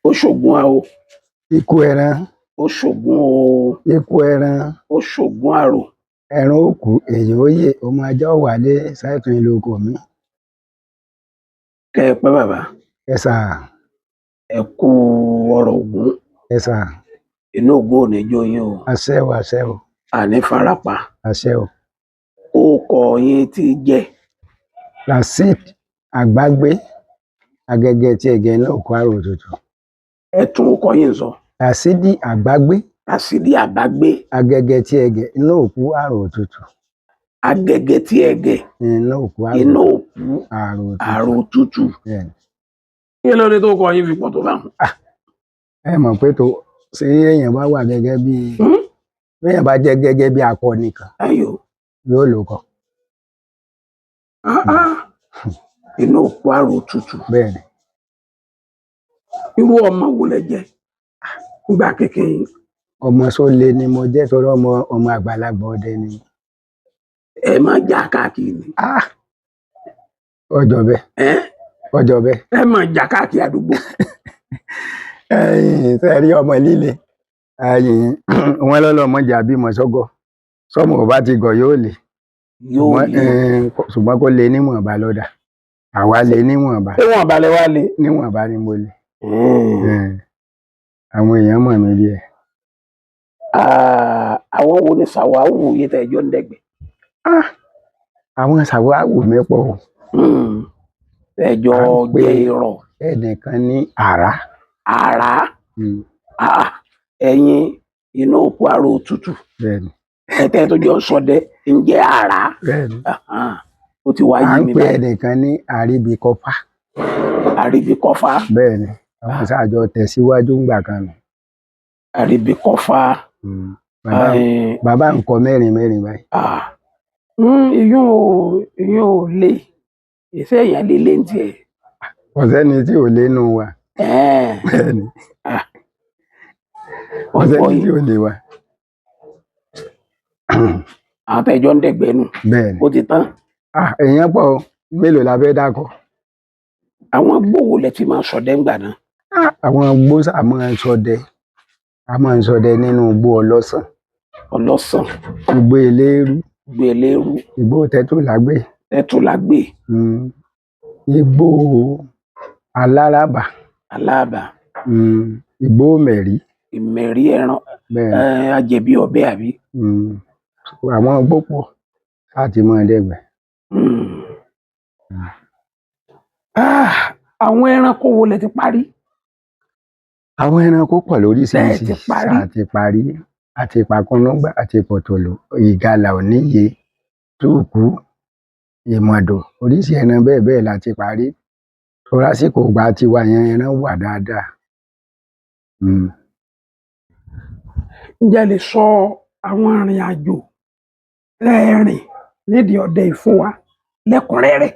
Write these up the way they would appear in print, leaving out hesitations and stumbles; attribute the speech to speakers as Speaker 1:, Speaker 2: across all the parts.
Speaker 1: ó ṣògùn àwò,
Speaker 2: ikú ẹran,
Speaker 1: ó ṣògùn o,
Speaker 2: ikú ẹran,
Speaker 1: ó ṣògùn àrò.
Speaker 2: ẹran ó kú èyí ó yè, ọmọ ajá ó wálé sáìtún ìlú oko mi.
Speaker 1: Kẹ́ ẹ pẹ́ bàbá,
Speaker 2: ẹ sà,
Speaker 1: ẹ kú ọrọ̀ Ògún,
Speaker 2: ẹ sà,
Speaker 1: inú Ògún ò ní jó yín o,
Speaker 2: àṣẹ o, àṣẹ o,
Speaker 1: àní farapa.
Speaker 2: àṣẹ o.
Speaker 1: Ó kọ yín tí jẹ́
Speaker 2: Rasheed Àgbágbé Agẹgẹ tí ẹgẹ náà kó àrò òtútù.
Speaker 1: ẹ tún ó kọ yín sọ.
Speaker 2: Rasheed Àgbágbé
Speaker 1: Rasidi Àgbágbé
Speaker 2: Agẹgẹ tí ẹgẹ náà kó àrò òtútù.
Speaker 1: Agẹgẹ tí ẹgẹ
Speaker 2: iná òkú
Speaker 1: iná òkú àrò tútù. Kí ló dé tó kọ yín fi pọ̀ tó bá wọn?
Speaker 2: ẹ mọ̀ pé tó ṣé èèyàn bá wà gẹ́gẹ́ bí èèyàn bá jẹ́ gẹ́gẹ́ bí akọni kan yóò lò kọ.
Speaker 1: Iná òkú àrò tútù.
Speaker 2: Bẹ́ẹ̀ni.
Speaker 1: Irú ọmọ wo lẹ jẹ́ nígbà kékeré?
Speaker 2: Ọmọ sólè ni mo jẹ́ torí ọmọ àgbàlagbà ọdẹ ni.
Speaker 1: Ẹ máa jà káàkiri ni.
Speaker 2: Ọjọ́ bẹ́ẹ̀. Ọjọ́ bẹ́ẹ̀.
Speaker 1: Ẹ máa jà káàkiri àdúgbò.
Speaker 2: Sẹ́ẹ̀rí ọmọ líle wọn lọ́lọ́mọ jà bímọ sọ́gọ̀ sọ́mọ ò bá ti gọ̀ yóò lè. Ṣùgbọ́n kó lè níwọ̀nba lọ́dà. Àwa lè níwọ̀nba.
Speaker 1: Ṣé wọ̀nba lẹ wá lè?
Speaker 2: Níwọ̀nba ni mo lè. Àwọn èèyàn mọ̀ mí díẹ̀.
Speaker 1: Àwọn wo ni Sàwáwù yìí tẹ̀ ẹjọ́ ń dẹ̀gbẹ́?
Speaker 2: Àwọn Sàwáwù mi pọ̀ o.
Speaker 1: Ẹjọ́ jẹ́ irọ́.
Speaker 2: Ẹnìkan ní àrá.
Speaker 1: Àrá? Ẹ̀yin iná òkú àrò tútù.
Speaker 2: Bẹ́ẹ̀ni.
Speaker 1: Ẹ̀tẹ́ tó jọ sọdẹ ń jẹ́ àrá.
Speaker 2: Bẹ́ẹ̀ni.
Speaker 1: Ó ti wá yí mi
Speaker 2: báyìí. À ń pè ẹnìkan ní àríbíkọ́fá.
Speaker 1: Àríbíkọ́fá.
Speaker 2: Bẹ́ẹ̀ni. Àwọn sáàjọ tẹ̀síwájú ńgbà kan nù.
Speaker 1: Àríbíkọ́fá.
Speaker 2: Bàbá ń kọ mẹ́rin báyìí.
Speaker 1: Ìyún ò lè. Ìṣe èèyàn lè lé ní tiẹ̀.
Speaker 2: Ọ̀sẹ́ni tí ò lé nù wa. Bẹ́ẹ̀ni. Ọ̀sẹ́ni tí ò lé wa.
Speaker 1: Àwọn tẹ̀jọ́ ń dẹ̀gbẹ́ nù.
Speaker 2: Bẹ́ẹ̀ni.
Speaker 1: Ó ti tán.
Speaker 2: Èèyàn pọ̀ mélòó la fẹ́ dákọ̀.
Speaker 1: Àwọn gbòòwò lẹ ti máa ṣọdẹ ńgbà náà.
Speaker 2: Àwọn gbòòsà máa ń ṣọdẹ. A máa ń ṣọdẹ nínú igbó ọlọ́sàn.
Speaker 1: Ọlọ́sàn.
Speaker 2: Igbó eléérú.
Speaker 1: Igbó eléérú.
Speaker 2: Igbó tẹ́tùlágbè.
Speaker 1: Tẹ́tùlágbè.
Speaker 2: Igbó aláràbà.
Speaker 1: Aláràbà.
Speaker 2: Igbó mẹ̀rí.
Speaker 1: Ìmẹ̀rí ẹran. Ajẹ̀bí ọ̀bẹ àbí.
Speaker 2: Àwọn igbó pọ̀ láti máa dẹ̀gbẹ́.
Speaker 1: Àwọn ẹranko wo lẹ ti parí?
Speaker 2: Àwọn ẹranko pọ̀ lóríṣiríṣi. Àti parí àti ìpàkúnnúgbà àti ìpọ̀tọ̀lọ̀ ìgalà òníye túùkú ìmọ̀dò oríṣi ẹran bẹ́ẹ̀ láti parí. Lásìkò ìgbà tiwa yẹn ẹran wà dáadáa.
Speaker 1: Ǹjẹ́ lè sọ àwọn arìnrìn àjò lẹ́ẹ̀rìn nídìí ọdẹ ìfún wa lẹ́kùnrẹ́rẹ́?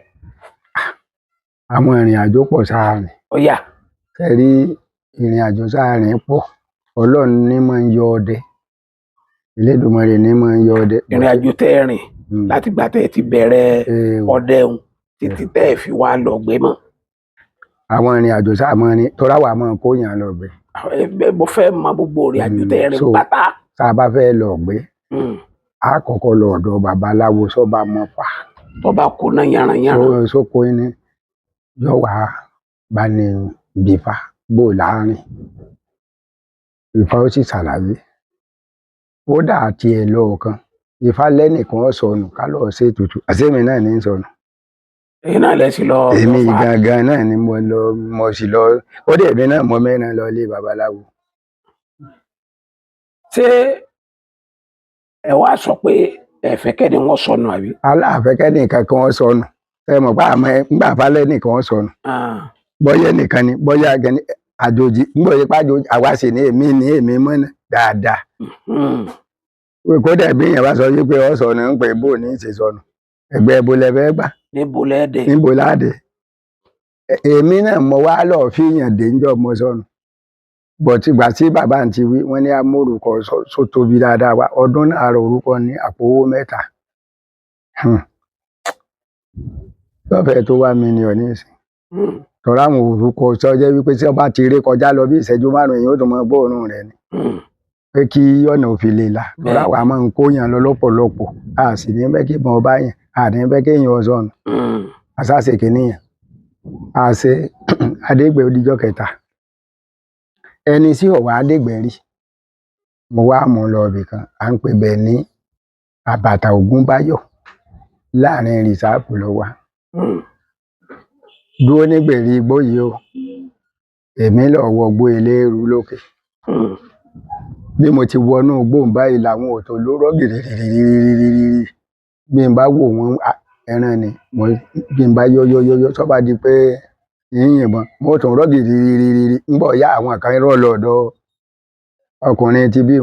Speaker 2: Àwọn ìrìn àjò pọ̀ sáàrìn.
Speaker 1: Ó yá.
Speaker 2: Rí ìrìn àjò sáàrìn pọ̀. Ọlọ́run ní máa ń yọ ọdẹ. Elédùmarè ní máa ń yọ ọdẹ.
Speaker 1: Ìrìn àjò tẹ́ rìn láti gbà tẹ́ ti bẹ̀rẹ̀ ọdẹ òun títí tẹ́ fi wá lọ́gbẹ́ mọ́.
Speaker 2: Àwọn ìrìn àjò sáàmọ́ ni tọ́ra wà máa kó yàn lọ́gbẹ́.
Speaker 1: Mo fẹ́ mọ gbogbo ìrìn àjò tẹ́ rìn pátá.
Speaker 2: Tá a bá fẹ́ lọ́gbẹ́, a kọ́kọ́ lọ ọ̀dọ̀ babaláwo sọ́ba mọ́fà.
Speaker 1: Tọ́ba kó náà yànràn.
Speaker 2: Sóko ní yóò wá bá ní bífá bò láàrin. Ifá ó sì ṣàlàyé. Ó dà àti ẹ̀ lọ́ọ̀kan. Ifá lẹ́nìkan sọnù ká lọ́ọ́ ṣe ètùtù. Àṣẹ́mi náà ní sọnù.
Speaker 1: Èyí náà lẹ sí lọ.
Speaker 2: Èmi gangan náà ni mo sì lọ. Ó dẹ̀ èmi náà mọ mẹ́rin lọ ilé babaláwo.
Speaker 1: Ṣé ẹ wá sọ pé ẹ̀fẹ́kẹ́ni wọ́n sọnù àbí?
Speaker 2: Aláàfẹ́kẹ́ni kankan wọ́n sọnù. Ẹ mọ̀ pé àmọ́ ńgbà falẹ́ nìkan wọ́n sọnù. Bọ́yá nìkan ni bọ́yá gẹ̀ẹ́ni àjòjì ńgbọ̀ yí pàjò àwa sì ní èmi mọ́nà dáadáa. Kódà bí èèyàn bá sọ wípé ọ sọnù ń pè bò ní ìṣe sọnù. Ẹgbẹ́ ibo lẹ fẹ́ gbà.
Speaker 1: Níbo lẹ́dẹ̀.
Speaker 2: Níbo láde. Èmi náà mo wá lọ fi yàn dé ńjọ́ mo sọnù. Bọ̀tí ìgbà tí bàbá àǹtí wí wọ́n ní amórúkọ só tóbi dáadáa wa ọdún náà rọ orúkọ ní àpò owó 3. Lọ́fẹ̀ẹ́ tó 1 mílíọ̀nù nísìn. tọ́ra àwọn orúkọ sọ jẹ́ wípé tí wọ́n bá ti ré kọjá lọ bí ìṣẹ́jú 5 èèyàn ó tún mọ gbóòórùn rẹ̀ ni pé kí ọ̀nà òfin lè là tọ́ra àwa máa ń kóyàn lọ lọ́pọ̀lọpọ̀ a sì ní bẹ́ kí ìbọn ọba yẹn a ní bẹ́ kí èèyàn ọ̀sọ̀nù àṣàṣe kìnìyàn àṣẹ adégbè odijọ́ kẹta ẹni tí ọ̀wá adégbè rí mo wá mú lọ ibì kan à ń pè bẹ́ẹ̀ ní àbàtà Ògúnbáyọ̀ láàrin rìsáàpù ló wà dúró nígbèrí igbó yìí o èmi lọ wọgbó eléérú lókè bí mo ti wọnú igbó báyìí làwọn òtò ló rọ gìrìrìrìrìrì bí n bá wò wọn ẹran ni bí n bá yọyọyọyọ tó bá di pé yìnyínbọn mo tún rọ gìrìrìrìrì ń bọ̀ yá àwọn kan rọ lọ́dọ̀ ọkùnrin ti bí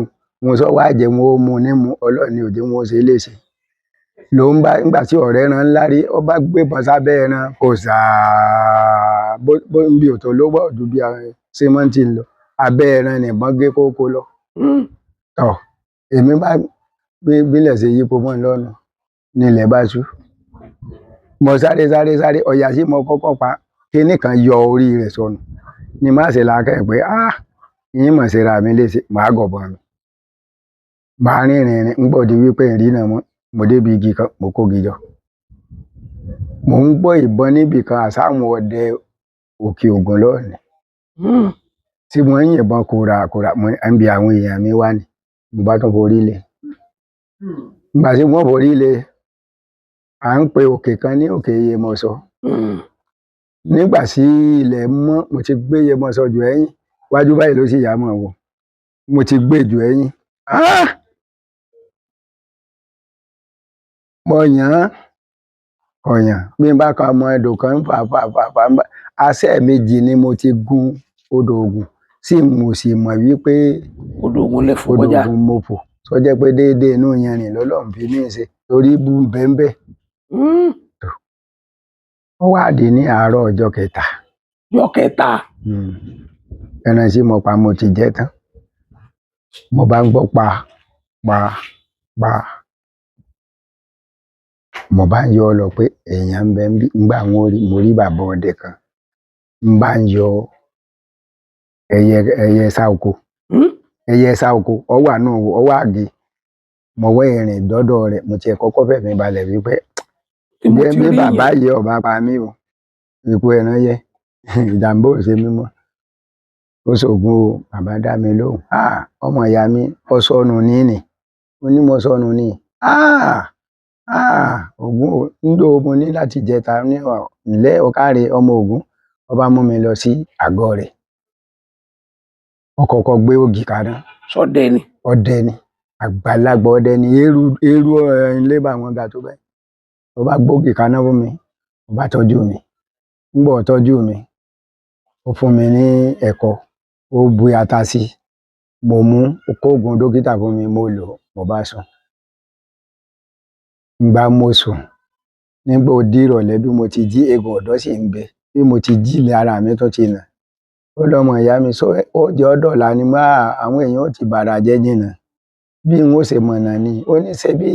Speaker 2: wọn sọ wá jẹ wọn ó mu nímu ọlọ́ọ̀ni òde wọn ó ṣe léṣe ló ń bá nígbà tí ọ̀rẹ́ ran ńlá rí ó bá gbébọn sábẹ́ ẹran kò sáà bó ń bí òtò ló wọ̀ ju bí símọ́ǹtì lọ abẹ́ ẹran nìbọn gé kókó lọ tọ èmi bá bílẹ̀ ṣe yípo mọ́ lọ́nà nílẹ̀ bá ṣú mo sáré ọ̀yà sí mo kọ́kọ́ pa kíní kan yọ orí rẹ̀ sọnù ni má ṣe làákẹ́ pé yín mọ̀ síra mi léṣe màá gọ̀bọ̀n mi màá rìnrìn ń gbọ́dí wípé ìrìnà mo débi igi kan mo kó gijọ mo ń gbọ́ ìbọn níbì kan àsáwọn ọdẹ òkè ògùn lọ́ọ̀ni tí mo ń yìnbọn kóra mo ń bi àwọn èèyàn mi wá ní mo bá tún forí lé nígbà tí wọ́n forí lé à ń pe òkè kan ní òkè Yemọsọ nígbà tí ilẹ̀ mọ́ mo ti gbé Yemọsọ jù ẹ̀yìn wájú báyìí ló sì yá mọ̀ wọ̀ mo ti gbé jù ẹ̀yìn mo yàn án ọ̀yàn bí n bá kan ọmọ ẹ̀dùn kan fà àṣẹ méjì ni mo ti gun odò Ògùn tí mo sì mọ̀ wípé
Speaker 1: odò Ògùn lè fò kọjá
Speaker 2: odò Ògùn mo fò sọ jẹ́ pé déédéé inú yẹn rìn lọ́lọ́run fi ní ìṣe torí bú bẹ́ńbẹ́ ó wá dé ní àárọ̀ ọjọ́ kẹta ẹran tí mo pa mo ti jẹ tán mo bá ń gbọ́ pa mo bá ń yọ ọ lọ pé èèyàn ń bẹ ńgbà mo rí bàbá ọdẹ kan ń bá ń yọ ẹyẹ sá oko ọwọ́ àánú ọwọ́ àgé mọ̀wọ́ ìrìn dọ́dọ̀ rẹ̀ mo tiẹ̀ kọ́kọ́ fẹ̀mí balẹ̀ wípé jẹ́ bí bàbá yìí ọba pa mí o ikú ẹran yẹ ìjàmbá ò ṣe mí mọ́ ó ṣògùn o bàbá dá mi lóhùn ọmọ ìyá mi ọsọnù níní mo ní mo sọnù ní Ògún ńlò mo ní láti jẹta ní ilé ọkàrẹ ọmọ Ògún ọba mú mi lọ sí àgọ́ rẹ̀ ọkọ̀ọ̀kọ̀ gbé ògì kaná ọdẹ ni àgbàlagbà ọdẹ ni eérú ilé bá wọn ga tó bẹ́ẹ̀ ọba gbógì kaná fún mi ọba tọ́jú mi ńgbọ́ tọ́jú mi ó fún mi ní ẹ̀kọ́ ó bu ata sí mo mú kóògùn dókítà fún mi mo lò mo bá sùn ńgbà mo sùn nígbà ó di ìrọ̀lẹ́ bí mo ti jí eegun ọ̀dọ́ sì ń bẹ bí mo ti jí ilé ara mi tó ti nà ó lọ́mọ ìyá mi sọ ó jẹ́ ọ̀dọ̀ọ̀la ni àwọn èèyàn ó ti bàrà jẹ́ jìnnà bí n ó ṣe mọ̀nà ni ó ní ṣe bí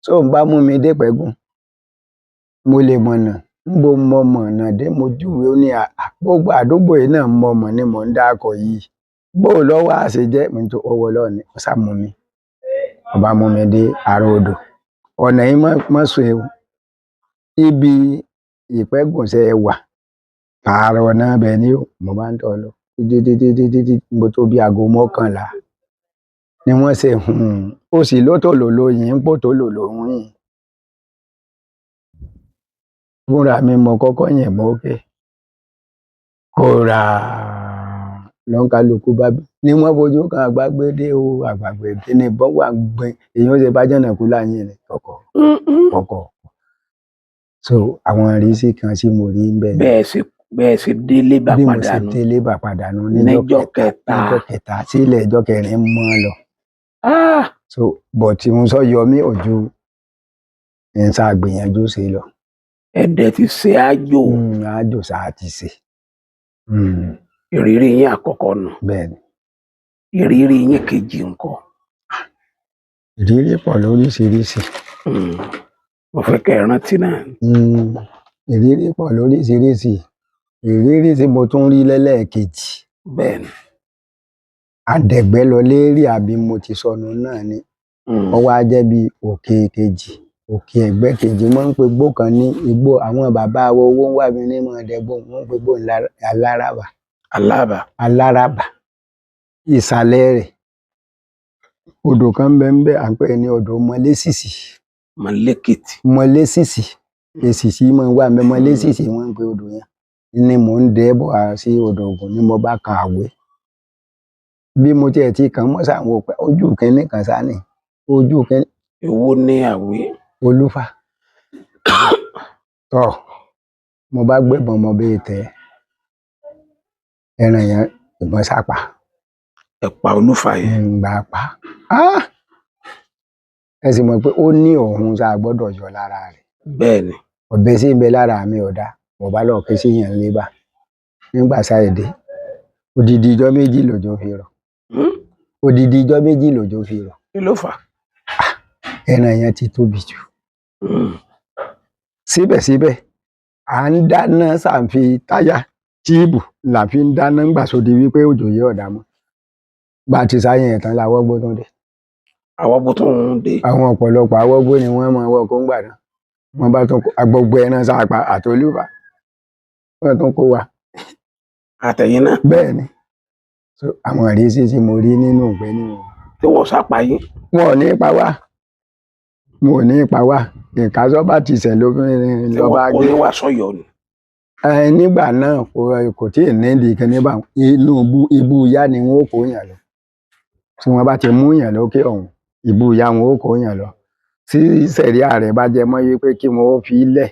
Speaker 2: tó ń bá mú mi dé pẹ́gùn mo lè mọ̀nà níbo mo mọ̀nà dé mo júwe ó ní gbogbo àdúgbò yìí náà mo mọ̀ ni mò ń dákọ̀ yìí bó lọ́wọ́ àṣẹ jẹ́ mi tó ọwọ́ lọ́ọ̀ni ó sá mú mi ọba mú mi dé àrò odò ọ̀nà yìí mọ̀ sùn ewu ibi ìpẹ́gùnṣẹ́ wà ààrọ̀ náà bẹ̀ ni mo bá ń tọ́ lọ títí mo tó bí aago 11 ni wọ́n ṣe ó sì lótòlòlò yìí ń pò tó lòlò ń yìn fúnra mi mo kọ́kọ́ yìnbọn òkè kò rà lọ́nkálukú bá bí ni wọ́n fojú kan àgbàgbédé o àgbàgbédé ni bọ́ wà gbin èèyàn ṣe bá jẹ́nà kú láyìn rẹ̀ kọ̀kọ̀ so àwọn ìrísí kan tí mo rí ń bẹ̀
Speaker 1: bẹ́ẹ̀ sì délé bá
Speaker 2: bí mo ṣe délé bá padànù níjọ́ kẹta sí ilẹ̀ ẹjọ́ kẹrin mọ́ lọ so bọ̀ tí mo sọ yọ mí ojú ìsà gbìyànjú sí lọ
Speaker 1: ẹ̀dẹ̀ ti ṣe
Speaker 2: àjò sáà ti ṣe
Speaker 1: ìrírí yín àkọ́kọ́ nù
Speaker 2: bẹ́ẹ̀ni
Speaker 1: ìrírí yín kejì ńkọ́
Speaker 2: ìrírí pọ̀ lóríṣiríṣi
Speaker 1: mo fẹ́ kẹ́ ẹ rántí náà
Speaker 2: ìrírí pọ̀ lóríṣiríṣi ìrírí tí mo tún rí lẹ́lẹ́ẹ̀kejì
Speaker 1: bẹ́ẹ̀ ni
Speaker 2: àdẹ̀gbẹ́ lọ lérí àbí mo ti sọnù náà ni ó wá jẹ́ bí òkè kejì òkè ẹ̀gbẹ́ kejì wọ́n ń pe igbó kan ní igbó àwọn bàbá wa owó ń wà mí ní mọ̀ọ́dẹ́gbò wọ́n ń pe igbó aláràbà ìsàlẹ̀ rẹ̀ odò kan ń bẹ ń bẹ à ń pè ní odò mọlẹ́sìsì èsìsì máa ń wà mẹ́ mọlẹ́sìsì wọ́n ń pe odò yẹn ni mò ń dẹ́ bọ̀ sí odò Ògùn ni mo bá kan àwé bí mo tiẹ̀ ti kàn mọ́ sàwọn òpẹ́ ojú kínní kan sáni ojú kínní.
Speaker 1: èwo ní àwé.
Speaker 2: Olúfà tọ mo bá gbébọn mo bẹ́ẹ̀ tẹ́ ẹran yẹn ìbọn sápá.
Speaker 1: ẹ pa Olúfà yẹn.
Speaker 2: ń gbà pa ẹ sì mọ̀ pé ó ní òun tá a gbọ́dọ̀ yọ lára rẹ̀.
Speaker 1: bẹ́ẹ̀ ni.
Speaker 2: ọ̀bẹ sí ń bẹ lára mi ọ̀dà mo bá lọ ké sí yẹn lébà nígbà sáyẹ̀dé odidi ijọ́ méjì lòjò fi rọ̀ odidi ijọ́ méjì lòjò fi rọ̀.
Speaker 1: kí ló fà.
Speaker 2: ẹran yẹn ti tóbi jù. síbẹ̀síbẹ̀ à ń dáná sàǹfi táyà tíìbù là fi ń dáná ńgbà sódi wípé òjò yẹ ọ̀dà mọ́ bá a ti sáyẹn ẹ̀tàn la wọ́gbó tó dé.
Speaker 1: àwọ̀gbó tó ń dé.
Speaker 2: àwọn ọ̀pọ̀lọpọ̀ àwọ̀gbó ni wọ́n máa wọ́ kó ń gbà náà wọ́n bá tún agbọ̀gbọ̀ ẹran sáàpá àtolúfà wọ́n tún kó wa.
Speaker 1: àtẹ̀yìn náà.
Speaker 2: bẹ́ẹ̀ ni àwọn ìrísí tí mo rí nínú ìgbẹ́ nínú.
Speaker 1: tí wọ́n sápá yín.
Speaker 2: wọn ò ní pa wá ìkásọ́ bá ti sẹ̀ lóbìnrin lọ́ba gé.
Speaker 1: tí wọ́n kò ní wá sọ́yọ̀ ni.
Speaker 2: nígbà náà kò tí ì nídi kan níbà inú ibú ìyá ni wọn ó kó yàn lọ tí wọn bá ti mú yàn lókè ọ̀hún ibú ìyá wọn ó kó yàn lọ tí sẹ̀ríà rẹ̀ bá jẹ mọ́ yí pé kí wọn ó fi lẹ̀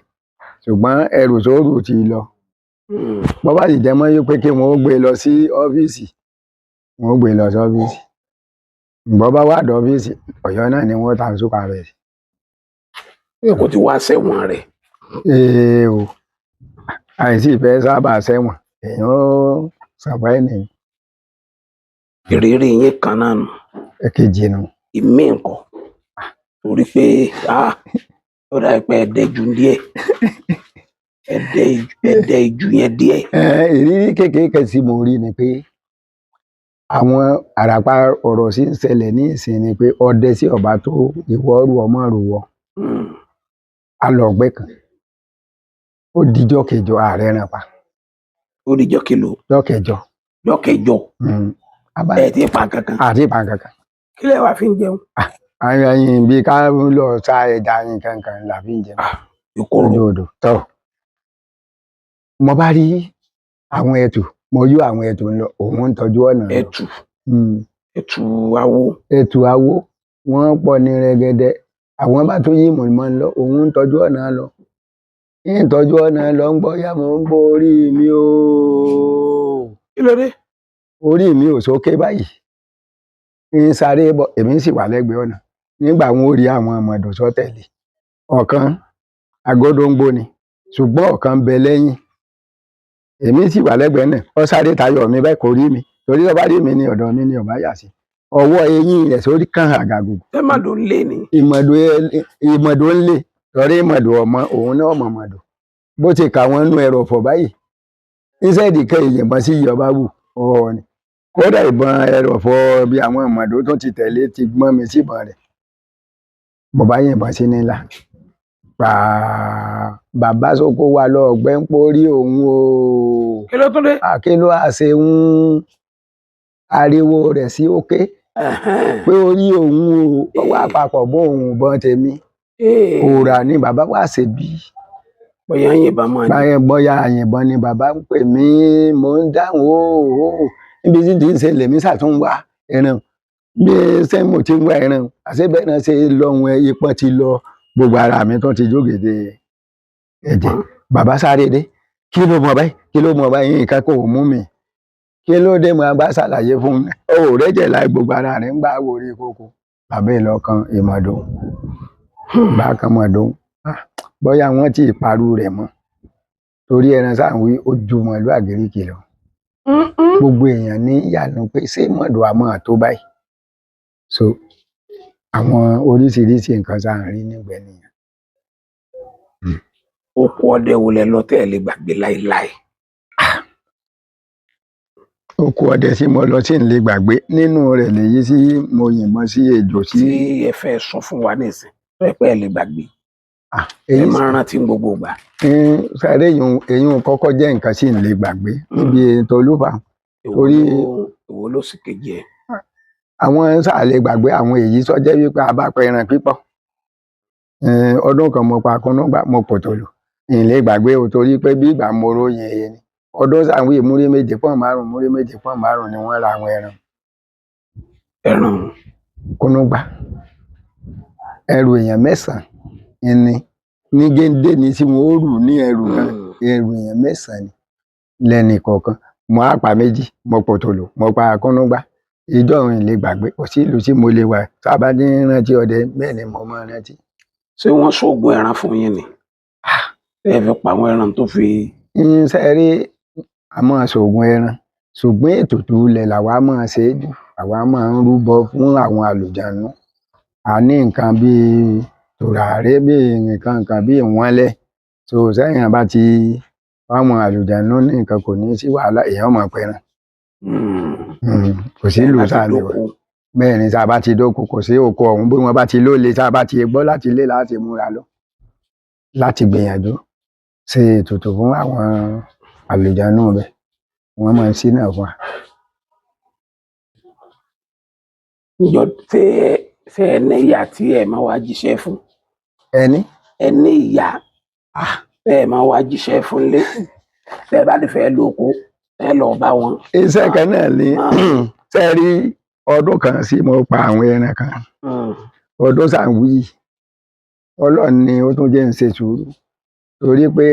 Speaker 2: ṣùgbọ́n ẹrù sóòrù ti lọ bọ́ bá sì jẹ mọ́ yí pé kí wọn ó gbé lọ sí ọ́fíìsì wọn ó gbé lọ sí ọ́fíìsì ìgbọ́ bá wà dé ọ́fíìsì Ọ̀yọ́ náà ni wọ́n ta ń súpa rẹ̀ sí.
Speaker 1: kò ti wá sẹ́wọ̀n rẹ̀.
Speaker 2: o àìsí ìfẹ́ sábà sẹ́wọ̀n èèyàn ó sàpá ènìyàn.
Speaker 1: ìrírí yín kan náà nù.
Speaker 2: èkejì nù.
Speaker 1: ìmí nǹkan torí pé ó dà pé ẹ̀ẹ́dẹ́jú díẹ̀ ẹ̀ẹ́dẹ́ ìjú yẹn díẹ̀.
Speaker 2: ìrírí kékeré kan tí mo rí ni pé àwọn àràpá ọ̀rọ̀ sì ń ṣẹlẹ̀ ní ìsìn ni pé ọdẹ sí ọba tó ìwọ́rù ọmọ rò wọ alọ̀gbẹ́ kan ó dijọ́ kẹjọ ààrẹ ràn pa.
Speaker 1: ó dijọ́ kìlò.
Speaker 2: jọ́kẹjọ.
Speaker 1: ẹ ti pa kankan.
Speaker 2: àti pa kankan.
Speaker 1: kí lẹ wá fi ń jẹun.
Speaker 2: àyìn bí ká lọ sa ẹja yín kankan là fi ń jẹun.
Speaker 1: ìkorò
Speaker 2: odò tọ. mo bá rí àwọn ẹtù mo yọ àwọn ẹtù ń lọ òun ń tọ́jú ọ̀nà.
Speaker 1: ẹtù awo.
Speaker 2: ẹtù awo wọ́n pọ̀ ní rẹ́gẹ́dẹ́ àwọn bá tún yí mọ̀ọ́mọ́ lọ òun ń tọ́jú ọ̀nà lọ ìtọ́jú ọ̀nà lọ ń gbọ́ yá mo ń bọ́ orí mi o.
Speaker 1: kí ló dé.
Speaker 2: orí mi ò sókè báyìí ń sáré bọ̀ èmi sì wà lẹ́gbẹ̀ẹ́ ọ̀nà nígbà wọn ò rí àwọn ọmọdé sọ́tẹ̀lì ọ̀kan agódóńgbò ni ṣùgbọ́n ọ̀kan bẹ lẹ́yìn èmi sì wà lẹ́gbẹ̀ẹ́ náà ó sáré tayọ mi bẹ́ẹ̀ kò rí mi torí ọba rí mi ní ọ̀dọ̀ mi ní ọba yà sí ọwọ́ eyín rẹ̀ sórí kan àgàgù.
Speaker 1: ìmọ̀dò ń lé ni.
Speaker 2: ìmọ̀dò ń lé torí ìmọ̀dò ọmọ òun náà ọmọ mọ̀dò bó ti kà wọ́n nú ẹ̀rọ ọ̀fọ̀ báyìí ìṣẹ́ẹ̀dì kẹ́ ìyẹ̀bọn sí ìyọba wù ọ̀ọ́ ni kódà ìbọn ẹ̀rọ ọ̀fọ̀ bí àwọn ìmọ̀dò tó ti tẹ̀lé ti gbọ́n mi síbọn rẹ̀ mo bá yìnbọn sí nílà bàbá sóko wa lọ ọgbẹ́ ń pórí òun o.
Speaker 1: kí ló tún dé.
Speaker 2: àkélò àṣẹ ń ariwo rẹ̀ sí òkè pé orí òun o wà papọ̀ bó òun bọ́n tèmi òòrà ni bàbá wà ṣe bí.
Speaker 1: bóyá yìnbọn máa ní.
Speaker 2: bóyá yìnbọn ni bàbá ń pè mí mò ń dáhùn o níbi tí ń ṣe lèmi ṣàtúnwá ẹran bí sẹ́mo ti ń wá ẹran àṣebẹ́ náà ṣe lọ́hùn ipọ́n ti lọ gbogbo ara mi tó ti jógede ẹ̀jẹ̀ bàbá sáré dé kí ló mọ̀ báyìí kí ló mọ̀ báyìí nǹkan kò mú mi kí ló dé mo bá ṣàlàyé fún mi ó rẹ́jẹ̀ láì gbogbo ara rẹ̀ ń bá wòrí kókó bàbá ìlọ́kan ìmọ̀dó bákan mọ̀dó bóyá wọ́n ti parú rẹ̀ mọ́ torí ẹran sáàwí ó ju mọ̀lú àgíríkì lọ gbogbo èèyàn ní ìyànú pé ṣé mọ̀dó àmọ́ tó báyìí so àwọn oríṣiríṣi nǹkan sáà ń rí nígbẹ́ nìyẹn.
Speaker 1: oko ọdẹ wo lẹ lọ tẹ́ ẹ lè gbàgbé láéláé.
Speaker 2: oko ọdẹ tí mo lọ sí ń lè gbàgbé nínú rẹ̀ lèyí tí mo yìnbọn sí ejò
Speaker 1: tí ẹ fẹ́ sọ fún wa nísìn tó ẹ pé ẹ lè gbàgbé ẹ
Speaker 2: èyí
Speaker 1: máa rántí gbogbo ìgbà.
Speaker 2: sáré èyí kọ́kọ́ jẹ́ nǹkan tí ń lè gbàgbé níbi ètò olúfà torí
Speaker 1: èwo ló sì kejì ẹ.
Speaker 2: àwọn sáà lè gbàgbé àwọn èyí tó jẹ́ wípé a bá pa ẹran pípọ̀ ọdún kan mo pa kúnnúgbà mo pòtòlù ń lè gbàgbé o torí pé bí ìgbà mo róyin èyí ni ọdún sàwọn ìmúrí méje pọ́n márùn múrí méje pọ́n márùn ni wọ́n ra àwọn ẹran kúnnúgbà ẹrù èèyàn mẹ́sàn-án ni ní géńdé ni tí wọn ó rù ní ẹrù kan ẹrù èèyàn mẹ́sàn-án ni lẹ́nì kọ̀ọ̀kan mo á pa méjì mo pòtòlù mo pa kúnnúgbà ìjọ òun lè gbàgbé kò sí ìlú tí mo lè wà sábà ní rántí ọdẹ bẹ́ẹ̀ ni mo máa rántí.
Speaker 1: ṣé wọ́n ṣoògùn ẹran fún yín ni ẹ fi pa àwọn ẹran tó fi.
Speaker 2: sẹ́ẹ̀rí a máa ṣoògùn ẹran ṣùgbọ́n ètùtù ilẹ̀ làwa máa ṣe é jù àwa máa ń rúbọ fún àwọn àlùjànnú a ní nǹkan bíi tùràrí bíi nǹkan bíi ìwọ́nlẹ̀ tó sẹ́yìn bá ti fáwọn àlùjànnú ní nǹkan kò ní sí wàhálà èèyàn máa pẹran kò sí ìlú tá a lè wà bẹ́ẹ̀ ni tá a bá ti dóko kò sí oko ọ̀hún bí wọ́n bá ti lóle tá a bá ti gbọ́ láti ilé láti múra lọ láti gbìyànjú ṣe ètùtù fún àwọn àlùjànnú rẹ wọ́n máa ń ṣínà fún wa.
Speaker 1: ìjọ ṣe ẹ ní ìyá tí ẹ máa wá jíṣẹ́ fún. ẹ ní ìyá tẹ ẹ máa wá jíṣẹ́ fún lé tẹ ẹ bá ti fẹ́ lóko ẹ lọ bá wọn. iṣẹ́
Speaker 2: kan náà ni ṣe rí ọdún kan sí mo pa àwọn ẹran kan ọdún sàǹwì Ọlọ́run ni ó tún jẹ́ ń ṣe sùúrù torí pé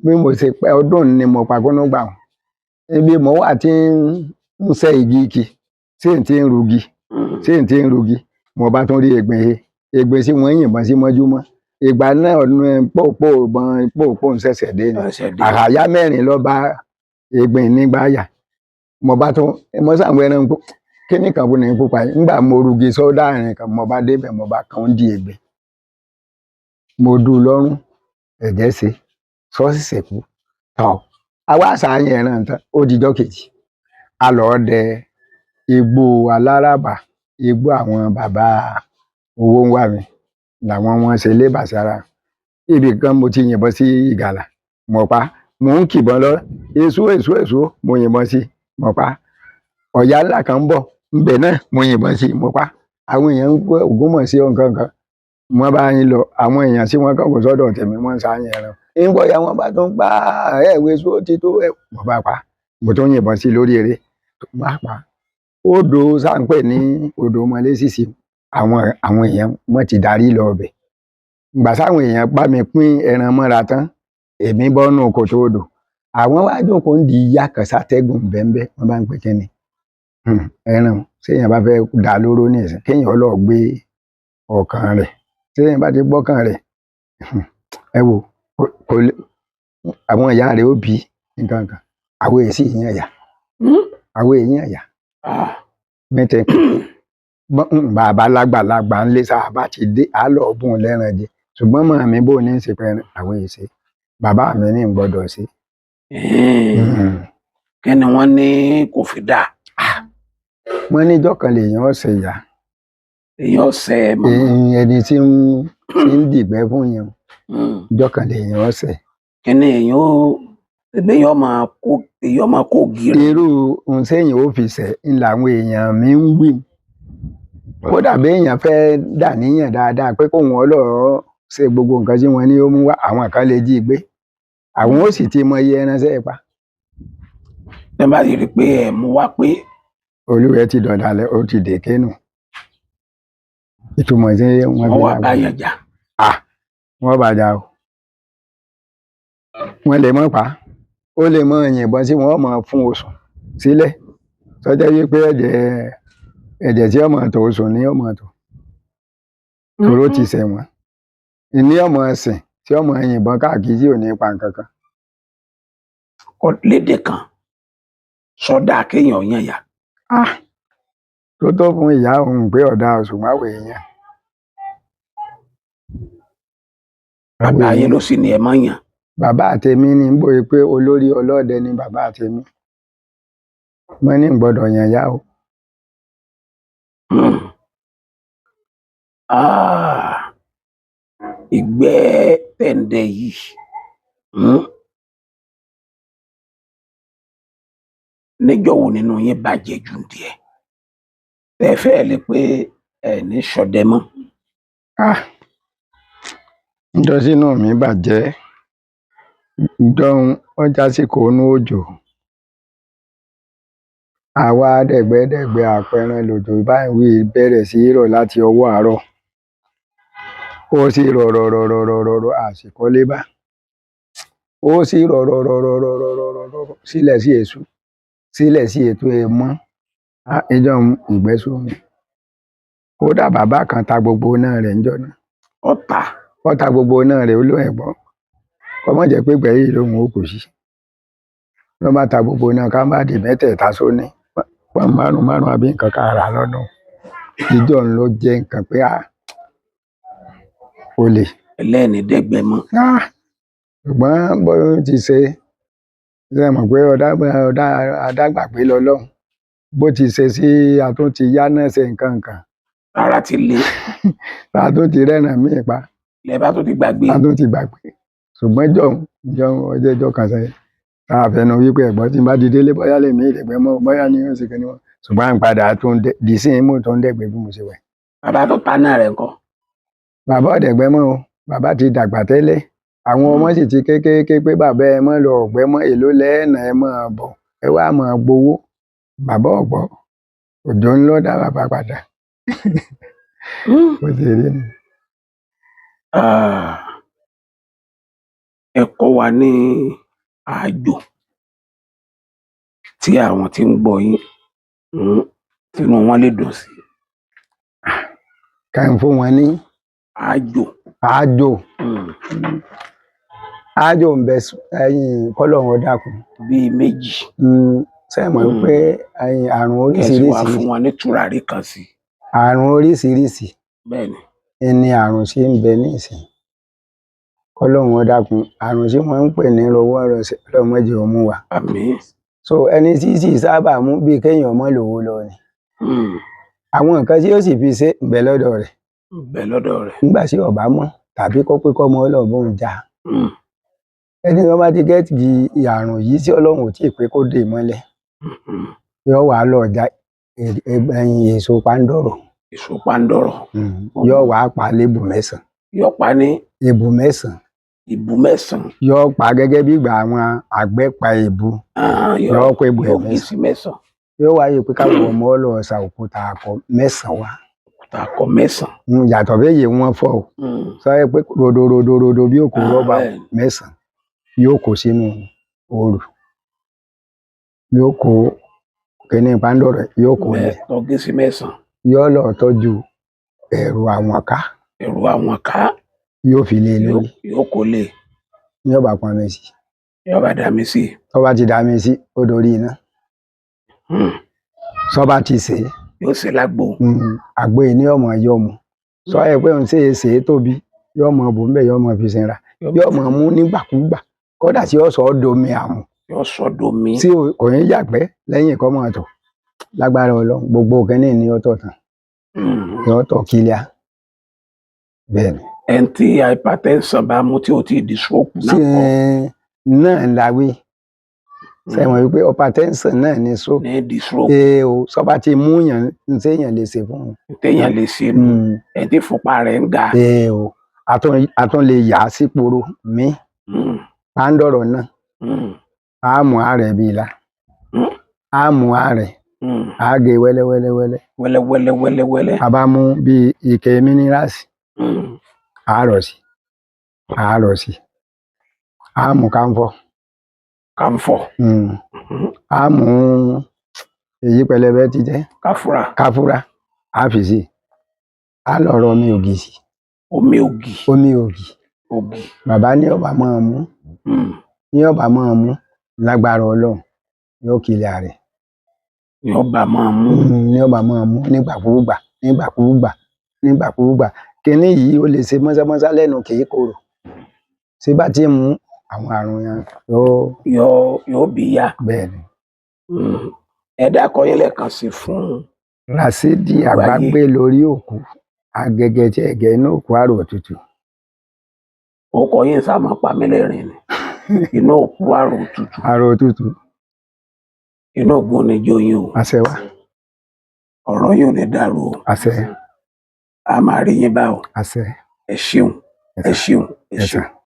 Speaker 2: bí mo ṣe pẹ́ ọdún ni mo pa kúnnúgbà wọn ibi mo wà tí ń ṣe igi kì ṣé n ti ń rugi mo bá tún rí ègbìn sí wọn yìnbọn sí mọ́júmọ́ ìgbà náà ọdún pòpò ń ṣẹ̀ṣẹ̀ dé ni àràyá mẹ́rin ló bá ègbìn nígbà yà mo bá tún mo sàwọn ẹran kíní kan fún ní pupa yìí nígbà mo rugi sódà rìn kan mo bá débẹ̀ mo bá kàn ń di ègbìn mo dú lọ́rùn ẹ̀jẹ̀ ṣe ṣọ́ọ̀ṣì ṣèkú tọ̀ àwa àṣàyàn ẹran tán ó dijọ́ kejì a lọ́ọ́ dẹ igbó aláràbà igbó àwọn bàbá owó ń wà mí làwọn wọn ṣe lébà sára ibì kan mo ti yìnbọn sí ìgàlà mo pa mò ń kìbọn lọ èso mo yìnbọn sí mo pa ọ̀yà ńlá kan ń bọ̀ ńbẹ̀ náà mo yìnbọn sí mo pa àwọn èèyàn ń gbọ́ ògúnmọ̀ sí nǹkan kan wọ́n bá yín lọ àwọn èèyàn tí wọ́n kàn kó sọ́dọ̀ tèmi wọ́n ń sáyẹn ẹran ńgbọ́ ya wọ́n bá tún gbá ẹ̀wé só ti tó mo bá pa mo tún yìnbọn sí lórí eré mo bá pa odò sáńpẹ̀ ní odò mọlẹ́sìsì àwọn èèyàn wọ́n ti darí lọ ọbẹ̀ ìgbà sáwọn èèyàn bá mi pín ẹran mọ́ra tán èmi bọ́nú kòtò odò àwọn wá jókòó ń di ìyá kan sátẹ́gùn bẹ́ẹ̀ wọ́n bá ń pè kíni ẹran séèyàn bá fẹ́ dà lóró ní ìsìn kéèyàn lọ gbé ọkàn rẹ̀ séèyàn bá ti gbọ́kàn rẹ̀ ẹ wò àwọn ìyá rẹ̀ ó bí nǹkan kan àwọn èsì ìyẹn ẹ̀yà àwọn èèyàn ẹ̀yà mẹ́tẹ̀ bàbá lágbàlagbà ńlé sábà ti dé àlọ́ bùn lẹ́ran jẹ ṣùgbọ́n mọ̀ mi bò ní ṣe pẹ́ẹ́rẹ́ àwọn èsì bàbá mi ní gbọ́dọ̀ sí.
Speaker 1: kí ni wọ́n ní kò fi dáa.
Speaker 2: wọ́n níjọ́ kan lèèyàn ọ̀sẹ̀ ìyá.
Speaker 1: èèyàn ọ̀sẹ̀ mọ́.
Speaker 2: ẹni tí ń dìgbẹ́ fún yẹn ìjọ́ kan lèèyàn ọ̀sẹ̀.
Speaker 1: kí ni èèyàn máa kó gírí.
Speaker 2: irú ohun sẹ́yìn ó fi ṣẹ̀ ń làwọn èèyàn mi ń wí kódà bí èèyàn fẹ́ dà níyàn dáadáa pé kóun ọlọ́ọ̀ ṣe gbogbo nǹkan tí wọ́n ní ó mú wá àwọn kan lè jí gbé àwọn ó sì ti mọ iye ẹranṣẹ́ pa.
Speaker 1: ẹ bá rí i pé ẹ mú wá pé.
Speaker 2: olúwẹ̀ ti dọ̀dàlẹ̀ ó ti dèké nù ìtumọ̀ sí wọn
Speaker 1: wá bá yàn jà.
Speaker 2: wọ́n bá jà o wọ́n lè mọ́ pa ó lè mọ yìnbọn tí wọ́n mọ̀ fún oṣù sílẹ̀ sọjọ́ wípé ẹ̀jẹ̀ tí ọmọ tó oṣù ní ọmọ tó toró ti ṣẹ̀wọ̀n ìní ọmọ ẹ̀sìn tí ọmọ yìnbọn káàkiri tí ò ní pa nǹkan kan.
Speaker 1: lédè kan sọdá kéèyàn yàn yà.
Speaker 2: tó tó fún ìyá òun pé ọ̀dà ṣùgbọ́n àwọn èèyàn.
Speaker 1: bàbá yín ló sì ní ẹ máa yàn.
Speaker 2: bàbá àtẹmí ní bóyá pé olórí ọlọ́dẹ ni bàbá àtẹmí Mo ní gbọ́dọ̀ yàn yá o.
Speaker 1: Ìgbẹ́ tẹ̀ǹdẹ̀ yìí níjọ́ wo nínú yín bàjẹ́ jù díẹ̀ tẹ́ fẹ́ lè pé ẹ ní ṣọdẹ mọ́.
Speaker 2: Níjọ́ sínú mi bàjẹ́ ìjọun ó jásìkò inú òjò. Àwa dẹ̀gbẹ́dẹ̀gbẹ́ àpẹran lòjò báyìí bẹ̀rẹ̀ sí í rọ̀ láti ọwọ́ àárọ̀. Ó sì rọ̀ àsìkọ́lé bá. Ó sì rọ̀ sílẹ̀ sí èṣù sílẹ̀ sí ètò ẹ̀ mọ́. Ìjọun ìgbẹ́ sú mi. Kódà bàbá kan ta gbogbo náà rẹ̀ níjọ́ náà. Ó ta gbogbo náà rẹ̀ ó lóun ẹ̀ gbọ́. Kó má jẹ́ pé ìgbẹ́ yìí lòun ó kù sí. Ló bá ta gbogbo náà ká má di mẹ́tẹ̀ẹ̀ta sóní. Pọ́n márùn-ún àbí nǹkan ká rà lọ́dún. Ìjọun ló jẹ́ nǹkan pé olè.
Speaker 1: Ẹlẹ́ni dẹ́gbẹ́ mọ́.
Speaker 2: Ṣùgbọ́n bó ti ṣe mọ̀ pé adágbàgbé lọ́lọ́run. Bó ti ṣe sí àtúntì yá náà ṣe nǹkan kan.
Speaker 1: Rárá ti le.
Speaker 2: Àtúntì rẹ́ràn míì pa.
Speaker 1: Lẹ́bàá tó ti gbàgbé.
Speaker 2: Àtúntì gbàgbé. Ṣùgbọ́n ìjọun ọjọ́ ìjọ kan sẹ́yìn. Àfẹnu wípé ẹ̀gbọ́n tí n bá di délé bóyá lè mí ìdẹ̀gbẹ́ mọ́ bóyá ní ó sì kí ni wọ́n. Ṣùgbọ́n à ń padà tún dì sí imú tó ń dẹ̀gbẹ́ bí mo ṣe wẹ̀.
Speaker 1: Bàbá tó ta náà rẹ̀ ńkọ́?
Speaker 2: Bàbá ọ̀dẹ̀gbẹ́ mọ́ o. Bàbá ti dàgbà tẹ́lẹ̀. Àwọn ọmọ sì ti kékeré pé bàbá ẹ mọ́ lọ ọ̀gbẹ́ mọ́ èló lẹ́ẹ̀nà ẹ mọ́ bọ̀ ẹ wá mọ́ gbowó. Bàbá ọ̀gbọ́ òjò ń lọ dá bàbá padà. Bó ti rí ni.
Speaker 1: Ẹ kọ́ wa ní àjò tí àwọn tí ń gbọ́ yín tínú wọn lè dùn sí.
Speaker 2: Ká ń fún wọn ní
Speaker 1: àjò.
Speaker 2: Àjò ń bẹ kọ́lọ́run ó dákun.
Speaker 1: Bíi méjì.
Speaker 2: Ṣé mọ̀ pé àrùn oríṣiríṣi.
Speaker 1: Kẹ̀sì wá fún wọn ní tùràrí kan sí.
Speaker 2: Àrùn oríṣiríṣi.
Speaker 1: Bẹ́ẹ̀ni.
Speaker 2: Ẹni àrùn sí ń bẹ ní ìsìn. Kọ́lọ́run ó dákun àrùn tí wọ́n ń pè ní rọwọ́rọsẹ̀ ọlọ́mọdé ó mú wa.
Speaker 1: Àmín.
Speaker 2: So ẹni tí sì sábà mú bíi kéèyàn mọ́ lówó lọ ni. Àwọn nǹkan tí ó sì fi ṣe ń bẹ lọ́dọ̀ rẹ̀. Nígbà tí ọba mọ́ tàbí kó pé kọ́mọ ọlọ́ọ̀bùn jà. Ẹni tó bá ti gẹ́ẹ̀tì àrùn yìí tí Ọlọ́run ò tí ì pé kó dè mọ́lẹ̀. Yóò wá lọ já èso pándọ̀rọ̀.
Speaker 1: Èso pándọ̀rọ̀.
Speaker 2: Yóò wá pa lébù mẹ́sàn-án.
Speaker 1: Yóò pa ní.
Speaker 2: Èbù mẹ́sàn-án.
Speaker 1: Èbù mẹ́sàn-án.
Speaker 2: Yóò pa gẹ́gẹ́ bí ìgbà àwọn àgbẹ̀ pa èbù. Yóò pa èbù
Speaker 1: mẹ́sàn-án.
Speaker 2: Yóò wáyé pé káwọn ọmọ ọlọ́ọ̀sà òkúta akọ mẹ́sàn-án wá.
Speaker 1: Òkúta akọ mẹ́sàn-án.
Speaker 2: Yàtọ̀ béyè wọn fọ́ o. Sọ pé rodo bí òkú rọ́bà mẹ́sàn-án yóò kó sínú òòrù. Yóò kó kíní pándọ̀rọ̀ yóò kó lẹ̀.
Speaker 1: Tọ́gísí mẹ́sàn-án.
Speaker 2: Yóò lọ tọ́jú ẹ̀rù àwọn ká.
Speaker 1: Ẹ̀rù àwọn ká.
Speaker 2: Yóò fi lé lórí.
Speaker 1: Yóò kó lé.
Speaker 2: Yóò bá pọn mi sí.
Speaker 1: Yóò bá dá mi sí.
Speaker 2: Tó bá ti dá mi sí ó dorí iná. Sọ bá ti sè é.
Speaker 1: Yóò ṣe lágbo.
Speaker 2: Àgbo yìí ní ọmọ yóò mu. Sọ ẹ pé òun ṣe é tóbi yóò mọ bò ń bẹ yóò mọ fi sinra. Yóò mọ mú nígbàkúgbà kódà tí yóò sọ ọ́ domi àmù.
Speaker 1: Yóò sọ domi.
Speaker 2: Tí kò ní yàgbẹ́ lẹ́yìn kọ́ mọ́ ọ̀tọ̀ lágbára Ọlọ́run gbogbo kínní ni ó tọ̀ tán. Yóò tọ̀ kílíà. Bẹ́ẹ̀ni.
Speaker 1: Ẹni tí hypertension bá mú tí ó ti di stroke náà kọ́.
Speaker 2: Náà la wí. Ṣé mọ̀ wípé hypertension náà ni stroke.
Speaker 1: Ní di stroke.
Speaker 2: Sọ bá ti mú yàn ní téèyàn lè ṣe fún un.
Speaker 1: Téèyàn lè ṣe nù. Ẹni tí fúnpá rẹ̀ ń ga.
Speaker 2: Àtún lè yà á sí poro mí. Pándọ̀rọ̀ náà. Á mú àárẹ̀ bí ilá. Á mú àárẹ̀. Á gé wẹ́lẹ́wẹ́lẹ́wẹ́lẹ́.
Speaker 1: Wẹ́lẹ́wẹ́lẹ́wẹ́lẹ́.
Speaker 2: A bá mú bí ike mínírààsì. Á rọ̀ sí. Á rọ̀ sí. Á mú káńfọ̀.
Speaker 1: Káńfọ̀.
Speaker 2: Á mú èyí pẹlẹbẹ ti jẹ́. Káfúrà. Á fi sí. Á lọ rọ omi ògì sí.
Speaker 1: Omi ògì.
Speaker 2: Omi ògì. Bàbá ní ọba máa mú. Ní ọba máa mú lágbára Ọlọ́run yóò kílẹ̀ rẹ̀.
Speaker 1: Ní ọba máa mú.
Speaker 2: Ní ọba máa mú nígbàkúùgbà. Kíní yìí ó lè ṣe mọ́sámọ́sá lẹ́nu kìí korò. Ṣé bá ti mú àwọn àrùn yẹn
Speaker 1: yóò bí yá.
Speaker 2: Bẹ́ẹ̀ni.
Speaker 1: ẹ dákọ yín lẹ́ẹ̀kan sí fún
Speaker 2: Ràṣídì Àgbágbé lórí òkú agẹgẹ tí ẹgẹ inú òkú àrò òtútù.
Speaker 1: Ó kọ yín sáà máa pa mí lẹ́rìn ni. Inú òkú àrò òtútù.
Speaker 2: Àrò òtútù.
Speaker 1: Inú ògùn ni jó yín o.
Speaker 2: Àṣẹ wá.
Speaker 1: Ọ̀rọ̀ yín ò ní dàrú o.
Speaker 2: Àṣẹ.
Speaker 1: A máa rí yín bá o.
Speaker 2: Àṣẹ.
Speaker 1: Ẹ ṣeun. Ẹ ṣeun. Ẹ ṣeun.